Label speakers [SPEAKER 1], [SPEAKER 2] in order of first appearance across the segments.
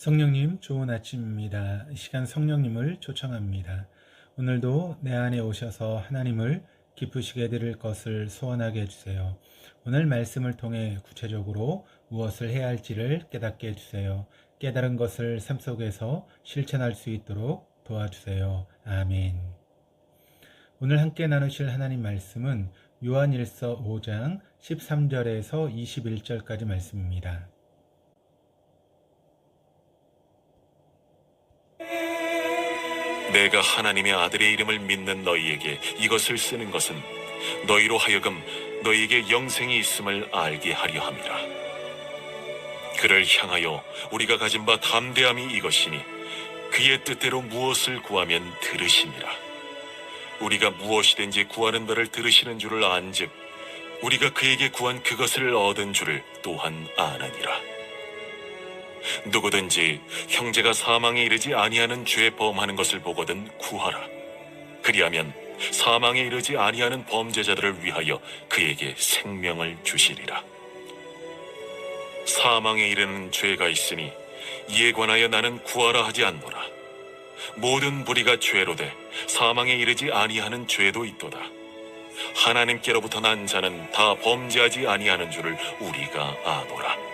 [SPEAKER 1] 성령님, 좋은 아침입니다. 이 시간 성령님을 초청합니다. 오늘도 내 안에 오셔서 하나님을 기쁘시게 드릴 것을 소원하게 해주세요. 오늘 말씀을 통해 구체적으로 무엇을 해야 할지를 깨닫게 해주세요. 깨달은 것을 삶 속에서 실천할 수 있도록 도와주세요. 아멘. 오늘 함께 나누실 하나님 말씀은 요한일서 5장 13절에서 21절까지 말씀입니다.
[SPEAKER 2] 내가 하나님의 아들의 이름을 믿는 너희에게 이것을 쓰는 것은 너희로 하여금 너희에게 영생이 있음을 알게 하려 함이라. 그를 향하여 우리가 가진 바 담대함이 이것이니 그의 뜻대로 무엇을 구하면 들으시니라. 우리가 무엇이든지 구하는 바를 들으시는 줄을 안즉 우리가 그에게 구한 그것을 얻은 줄을 또한 아느니라. 누구든지 형제가 사망에 이르지 아니하는 죄 범하는 것을 보거든 구하라. 그리하면 사망에 이르지 아니하는 범죄자들을 위하여 그에게 생명을 주시리라. 사망에 이르는 죄가 있으니 이에 관하여 나는 구하라 하지 않노라. 모든 불의가 죄로 돼 사망에 이르지 아니하는 죄도 있도다. 하나님께로부터 난 자는 다 범죄하지 아니하는 줄을 우리가 아노라.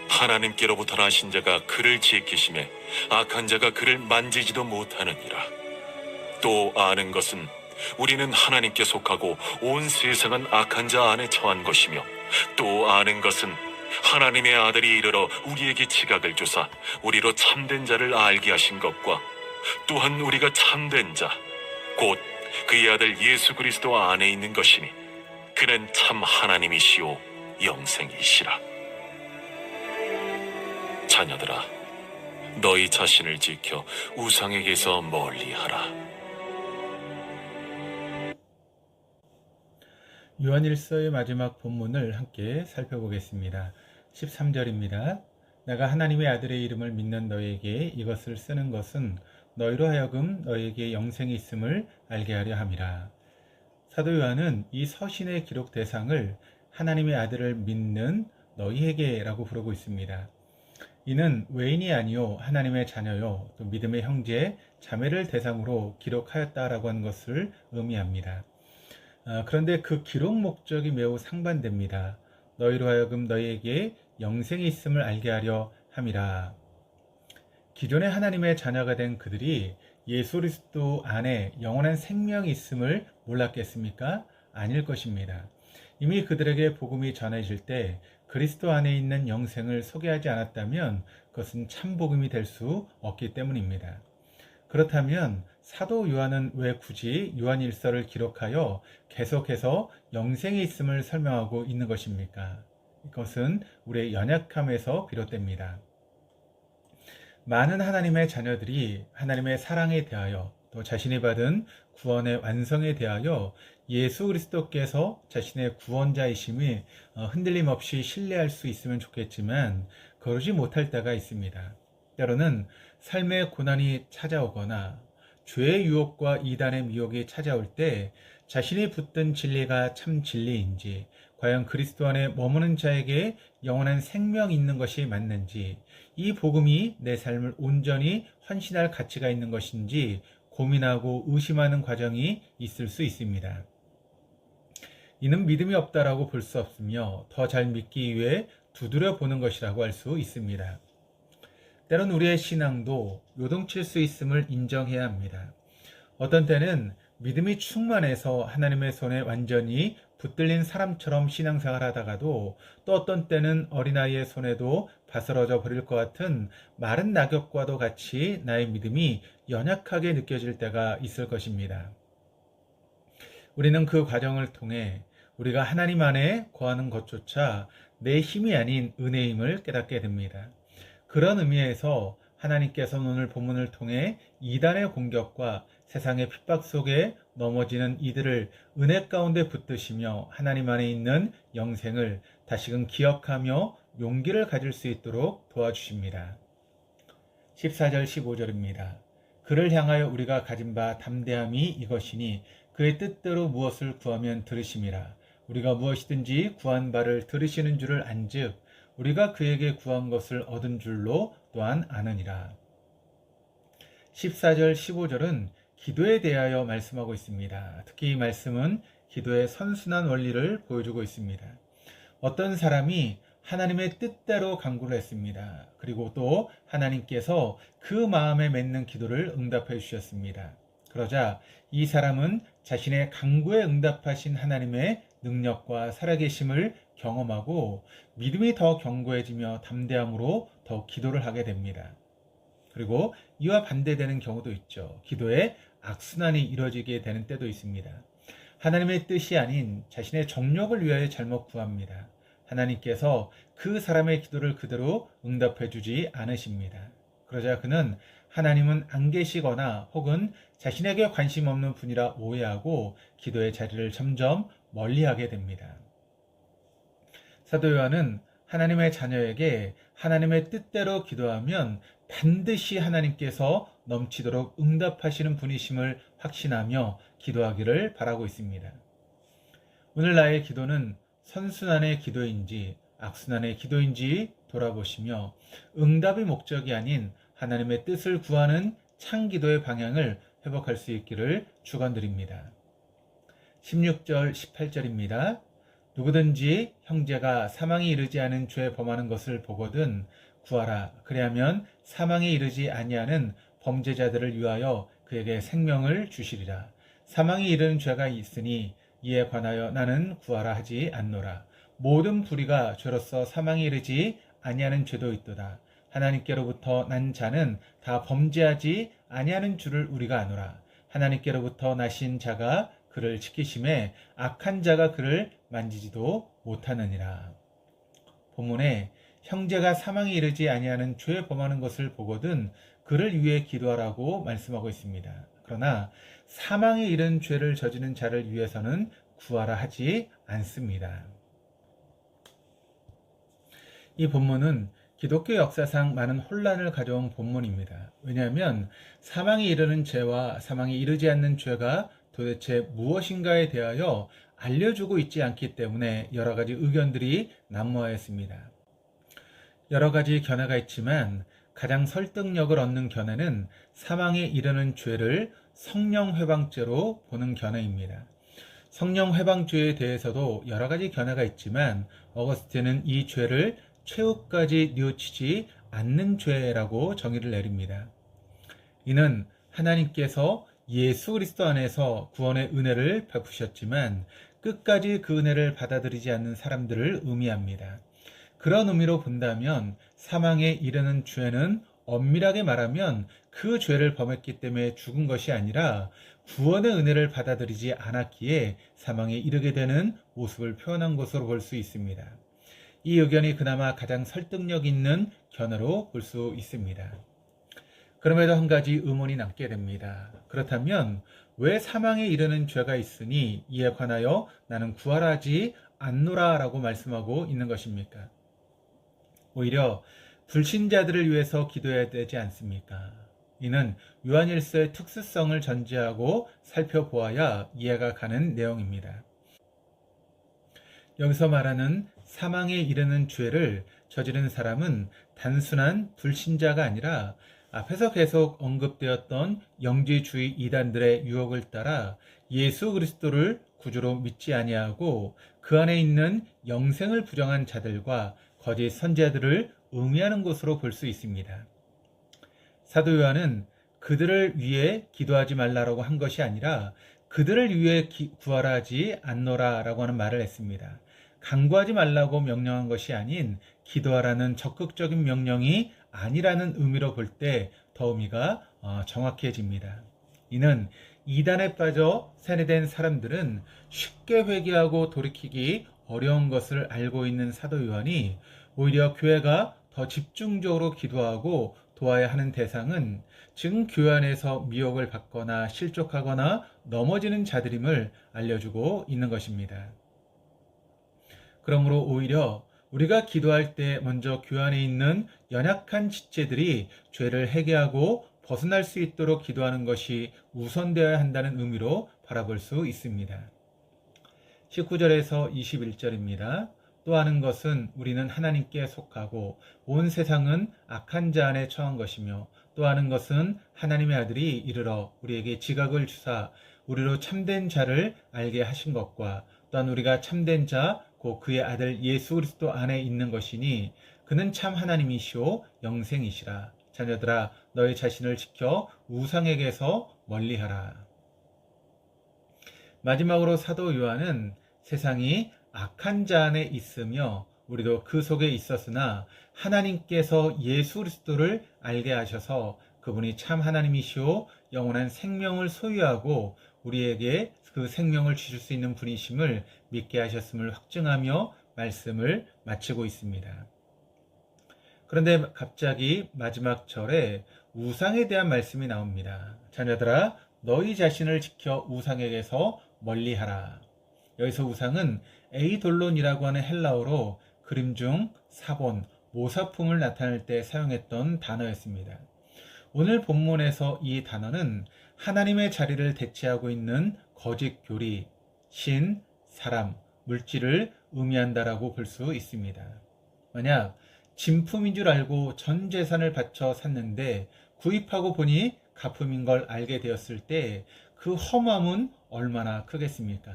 [SPEAKER 2] 하나님께로부터 나신 자가 그를 지키심에 악한 자가 그를 만지지도 못하느니라. 또 아는 것은 우리는 하나님께 속하고 온 세상은 악한 자 안에 처한 것이며, 또 아는 것은 하나님의 아들이 이르러 우리에게 지각을 주사 우리로 참된 자를 알게 하신 것과 또한 우리가 참된 자 곧 그의 아들 예수 그리스도 안에 있는 것이니 그는 참 하나님이시오 영생이시라. 자녀들아, 너희 자신을 지켜 우상에게서 멀리하라.
[SPEAKER 1] 요한일서의 마지막 본문을 함께 살펴보겠습니다. 13절입니다. 내가 하나님의 아들의 이름을 믿는 너에게 이것을 쓰는 것은 너희로 하여금 너희에게 영생이 있음을 알게 하려 함이라. 사도 요한은 이 서신의 기록 대상을 하나님의 아들을 믿는 너희에게라고 부르고 있습니다. 이는 외인이 아니요 하나님의 자녀요 또 믿음의 형제, 자매를 대상으로 기록하였다라고 하는 것을 의미합니다. 그런데 그 기록 목적이 매우 상반됩니다. 너희로 하여금 너희에게 영생이 있음을 알게 하려 함이라. 기존의 하나님의 자녀가 된 그들이 예수 그리스도 안에 영원한 생명이 있음을 몰랐겠습니까? 아닐 것입니다. 이미 그들에게 복음이 전해질 때 그리스도 안에 있는 영생을 소개하지 않았다면 그것은 참 복음이 될 수 없기 때문입니다. 그렇다면 사도 요한은 왜 굳이 요한일서를 기록하여 계속해서 영생이 있음을 설명하고 있는 것입니까? 이것은 우리의 연약함에서 비롯됩니다. 많은 하나님의 자녀들이 하나님의 사랑에 대하여 또 자신이 받은 구원의 완성에 대하여 예수 그리스도께서 자신의 구원자이심을 흔들림 없이 신뢰할 수 있으면 좋겠지만 그러지 못할 때가 있습니다. 때로는 삶의 고난이 찾아오거나 죄의 유혹과 이단의 미혹이 찾아올 때 자신이 붙든 진리가 참 진리인지, 과연 그리스도 안에 머무는 자에게 영원한 생명이 있는 것이 맞는지, 이 복음이 내 삶을 온전히 헌신할 가치가 있는 것인지 고민하고 의심하는 과정이 있을 수 있습니다. 이는 믿음이 없다라고 볼 수 없으며 더 잘 믿기 위해 두드려 보는 것이라고 할 수 있습니다. 때론 우리의 신앙도 요동칠 수 있음을 인정해야 합니다. 어떤 때는 믿음이 충만해서 하나님의 손에 완전히 붙들린 사람처럼 신앙생활 하다가도 또 어떤 때는 어린아이의 손에도 바스러져 버릴 것 같은 마른 낙엽과도 같이 나의 믿음이 연약하게 느껴질 때가 있을 것입니다. 우리는 그 과정을 통해 우리가 하나님 안에 거하는 것조차 내 힘이 아닌 은혜임을 깨닫게 됩니다. 그런 의미에서 하나님께서는 오늘 본문을 통해 이단의 공격과 세상의 핍박 속에 넘어지는 이들을 은혜 가운데 붙드시며 하나님 안에 있는 영생을 다시금 기억하며 용기를 가질 수 있도록 도와주십니다. 14절 15절입니다. 그를 향하여 우리가 가진 바 담대함이 이것이니 그의 뜻대로 무엇을 구하면 들으심이라. 우리가 무엇이든지 구한 바를 들으시는 줄을 안즉 우리가 그에게 구한 것을 얻은 줄로 또한 아느니라. 14절, 15절은 기도에 대하여 말씀하고 있습니다. 특히 이 말씀은 기도의 선순환 원리를 보여주고 있습니다. 어떤 사람이 하나님의 뜻대로 간구를 했습니다. 그리고 또 하나님께서 그 마음에 맺는 기도를 응답해 주셨습니다. 그러자 이 사람은 자신의 간구에 응답하신 하나님의 능력과 살아계심을 경험하고 믿음이 더 견고해지며 담대함으로 더 기도를 하게 됩니다. 그리고 이와 반대되는 경우도 있죠. 기도에 악순환이 이루어지게 되는 때도 있습니다. 하나님의 뜻이 아닌 자신의 정욕을 위하여 잘못 구합니다. 하나님께서 그 사람의 기도를 그대로 응답해 주지 않으십니다. 그러자 그는 하나님은 안 계시거나 혹은 자신에게 관심 없는 분이라 오해하고 기도의 자리를 점점 멀리하게 됩니다. 사도 요한은 하나님의 자녀에게 하나님의 뜻대로 기도하면 반드시 하나님께서 넘치도록 응답하시는 분이심을 확신하며 기도하기를 바라고 있습니다. 오늘 나의 기도는 선순환의 기도인지 악순환의 기도인지 돌아보시며 응답이 목적이 아닌 하나님의 뜻을 구하는 참 기도의 방향을 회복할 수 있기를 축원드립니다. 16절, 18절입니다. 누구든지 형제가 사망에 이르지 않은 죄 범하는 것을 보거든 구하라. 그리하면 사망에 이르지 아니하는 범죄자들을 위하여 그에게 생명을 주시리라. 사망에 이르는 죄가 있으니 이에 관하여 나는 구하라 하지 않노라. 모든 불의가 죄로서 사망에 이르지 아니하는 죄도 있도다. 하나님께로부터 난 자는 다 범죄하지 아니하는 줄을 우리가 아노라. 하나님께로부터 나신 자가 그를 지키심에 악한 자가 그를 만지지도 못하느니라. 본문에 형제가 사망에 이르지 아니하는 죄 범하는 것을 보거든 그를 위해 기도하라고 말씀하고 있습니다. 그러나 사망에 이른 죄를 저지른 자를 위해서는 구하라 하지 않습니다. 이 본문은 기독교 역사상 많은 혼란을 가져온 본문입니다. 왜냐하면 사망에 이르는 죄와 사망에 이르지 않는 죄가 도대체 무엇인가에 대하여 알려주고 있지 않기 때문에 여러 가지 의견들이 난무하였습니다. 여러 가지 견해가 있지만 가장 설득력을 얻는 견해는 사망에 이르는 죄를 성령회방죄로 보는 견해입니다. 성령회방죄에 대해서도 여러 가지 견해가 있지만 어거스틴은 이 죄를 최후까지 뉘우치지 않는 죄라고 정의를 내립니다. 이는 하나님께서 예수 그리스도 안에서 구원의 은혜를 베푸셨지만 끝까지 그 은혜를 받아들이지 않는 사람들을 의미합니다. 그런 의미로 본다면 사망에 이르는 죄는 엄밀하게 말하면 그 죄를 범했기 때문에 죽은 것이 아니라 구원의 은혜를 받아들이지 않았기에 사망에 이르게 되는 모습을 표현한 것으로 볼 수 있습니다. 이 의견이 그나마 가장 설득력 있는 견해로 볼 수 있습니다. 그럼에도 한 가지 의문이 남게 됩니다. 그렇다면 왜 사망에 이르는 죄가 있으니 이에 관하여 나는 구하라 하지 않노라 라고 말씀하고 있는 것입니까? 오히려 불신자들을 위해서 기도해야 되지 않습니까? 이는 요한일서의 특수성을 전제하고 살펴보아야 이해가 가는 내용입니다. 여기서 말하는 사망에 이르는 죄를 저지른 사람은 단순한 불신자가 아니라 앞에서 계속 언급되었던 영지주의 이단들의 유혹을 따라 예수 그리스도를 구주로 믿지 아니하고 그 안에 있는 영생을 부정한 자들과 거짓 선지자들을 의미하는 것으로 볼 수 있습니다. 사도 요한은 그들을 위해 기도하지 말라라고 한 것이 아니라 그들을 위해 구하라 하지 않노라 라고 하는 말을 했습니다. 간구하지 말라고 명령한 것이 아닌 기도하라는 적극적인 명령이 아니라는 의미로 볼 때 더 의미가 정확해집니다. 이는 이단에 빠져 세뇌된 사람들은 쉽게 회개하고 돌이키기 어려운 것을 알고 있는 사도 요한이 오히려 교회가 더 집중적으로 기도하고 도와야 하는 대상은 지금 교회 안에서 미혹을 받거나 실족하거나 넘어지는 자들임을 알려주고 있는 것입니다. 그러므로 오히려 우리가 기도할 때 먼저 교회 안에 있는 연약한 지체들이 죄를 회개하고 벗어날 수 있도록 기도하는 것이 우선되어야 한다는 의미로 바라볼 수 있습니다. 19절에서 21절입니다. 또 아는 것은 우리는 하나님께 속하고 온 세상은 악한 자 안에 처한 것이며, 또 아는 것은 하나님의 아들이 이르러 우리에게 지각을 주사 우리로 참된 자를 알게 하신 것과, 또한 우리가 참된 자 곧 그의 아들 예수 그리스도 안에 있는 것이니 그는 참 하나님이시오 영생이시라. 자녀들아, 너희 자신을 지켜 우상에게서 멀리하라. 마지막으로 사도 요한은 세상이 악한 자 안에 있으며 우리도 그 속에 있었으나 하나님께서 예수 그리스도를 알게 하셔서 그분이 참 하나님이시오 영원한 생명을 소유하고 우리에게 그 생명을 주실 수 있는 분이심을 믿게 하셨음을 확증하며 말씀을 마치고 있습니다. 그런데 갑자기 마지막 절에 우상에 대한 말씀이 나옵니다. 자녀들아, 너희 자신을 지켜 우상에게서 멀리하라. 여기서 우상은 에이돌론이라고 하는 헬라어로 그림 중 사본, 모사품을 나타낼 때 사용했던 단어였습니다. 오늘 본문에서 이 단어는 하나님의 자리를 대체하고 있는 거짓 교리, 신, 사람, 물질을 의미한다라고 볼 수 있습니다. 만약 진품인 줄 알고 전 재산을 바쳐 샀는데 구입하고 보니 가품인 걸 알게 되었을 때 그 허무함은 얼마나 크겠습니까?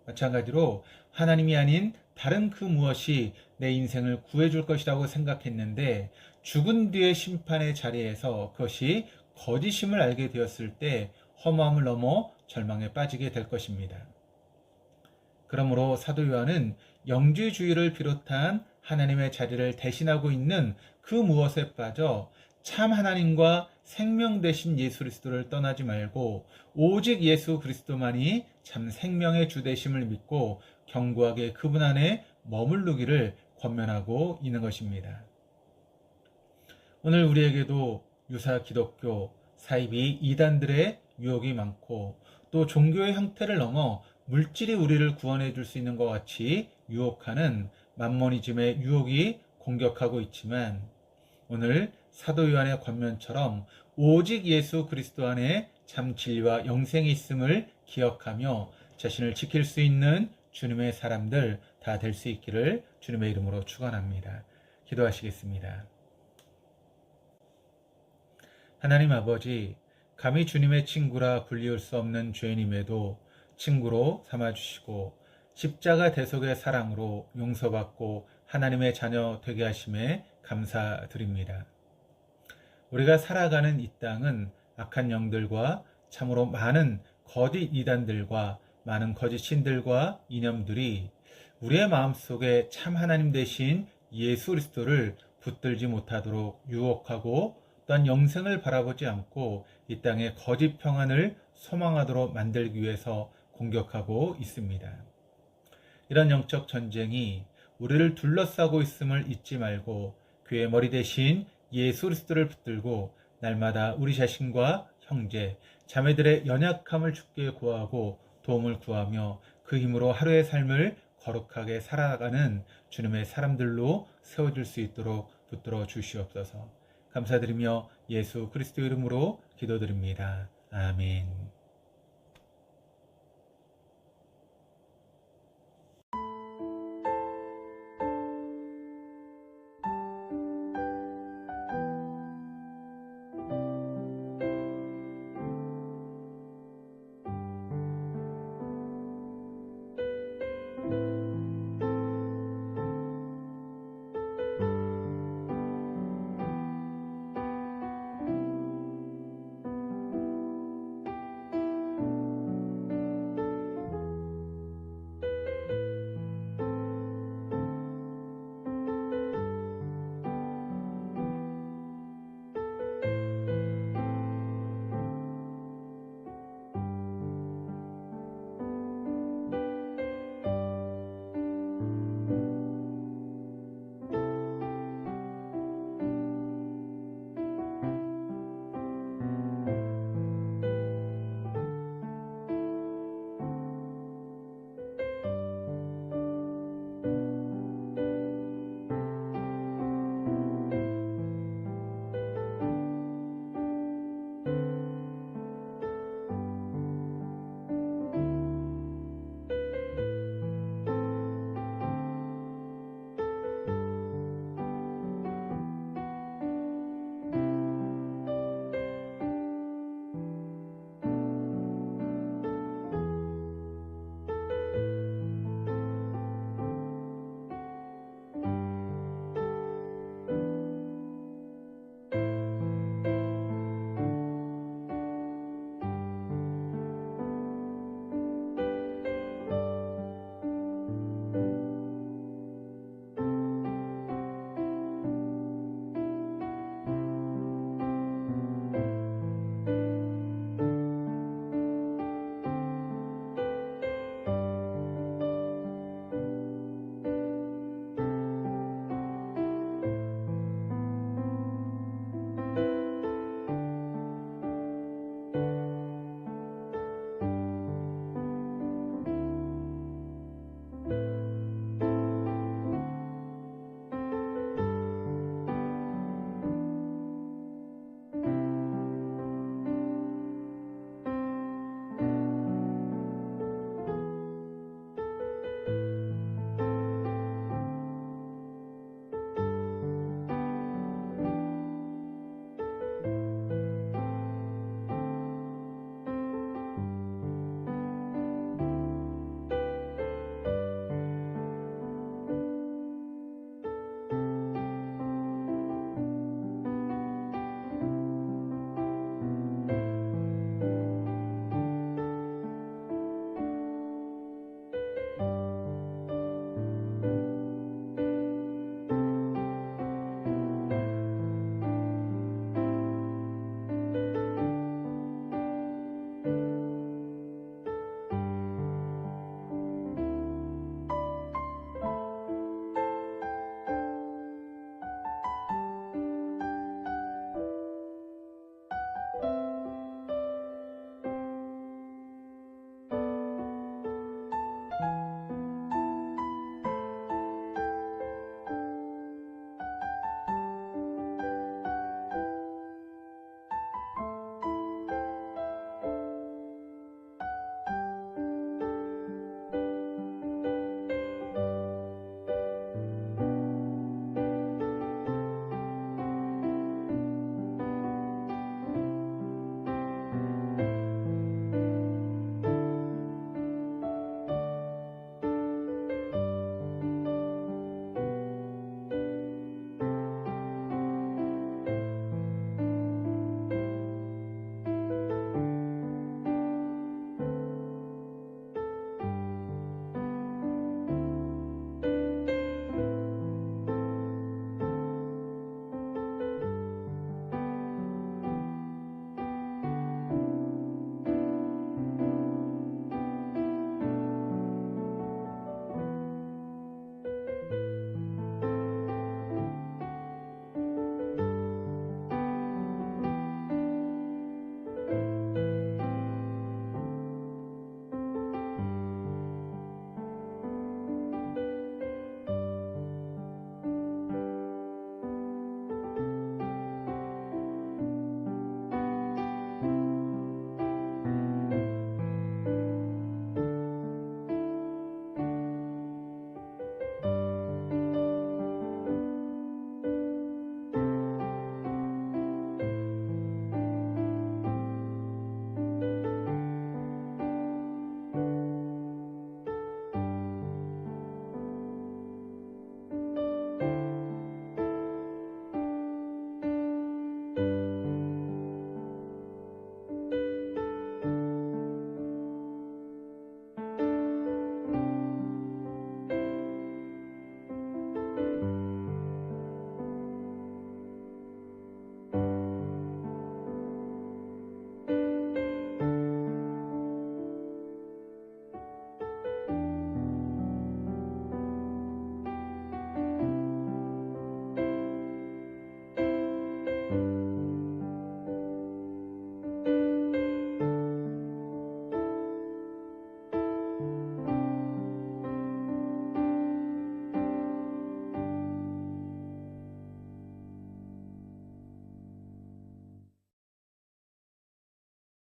[SPEAKER 1] 마찬가지로 하나님이 아닌 다른 그 무엇이 내 인생을 구해줄 것이라고 생각했는데 죽은 뒤의 심판의 자리에서 그것이 거짓임을 알게 되었을 때 허무함을 넘어 절망에 빠지게 될 것입니다. 그러므로 사도 요한은 영지주의를 비롯한 하나님의 자리를 대신하고 있는 그 무엇에 빠져 참 하나님과 생명 되신 예수 그리스도를 떠나지 말고 오직 예수 그리스도만이 참 생명의 주 되심을 믿고 견고하게 그분 안에 머무르기를 권면하고 있는 것입니다. 오늘 우리에게도 유사 기독교, 사이비 이단들의 유혹이 많고 또 종교의 형태를 넘어 물질이 우리를 구원해 줄 수 있는 것 같이 유혹하는 맘모니즘의 유혹이 공격하고 있지만 오늘 사도 요한의 권면처럼 오직 예수 그리스도 안에 참 진리와 영생이 있음을 기억하며 자신을 지킬 수 있는 주님의 사람들 다 될 수 있기를 주님의 이름으로 축원합니다. 기도하시겠습니다. 하나님 아버지, 감히 주님의 친구라 불리울 수 없는 죄인임에도 친구로 삼아주시고 십자가 대속의 사랑으로 용서받고 하나님의 자녀 되게 하심에 감사드립니다. 우리가 살아가는 이 땅은 악한 영들과 참으로 많은 거짓 이단들과 많은 거짓 신들과 이념들이 우리의 마음속에 참 하나님 되신 예수 그리스도를 붙들지 못하도록 유혹하고 또한 영생을 바라보지 않고 이 땅에 거짓 평안을 소망하도록 만들기 위해서 공격하고 있습니다. 이런 영적 전쟁이 우리를 둘러싸고 있음을 잊지 말고 교회의 머리 대신 예수 그리스도를 붙들고 날마다 우리 자신과 형제, 자매들의 연약함을 주께 구하고 도움을 구하며 그 힘으로 하루의 삶을 거룩하게 살아가는 주님의 사람들로 세워질 수 있도록 붙들어 주시옵소서. 감사드리며 예수 그리스도 이름으로 기도드립니다. 아멘.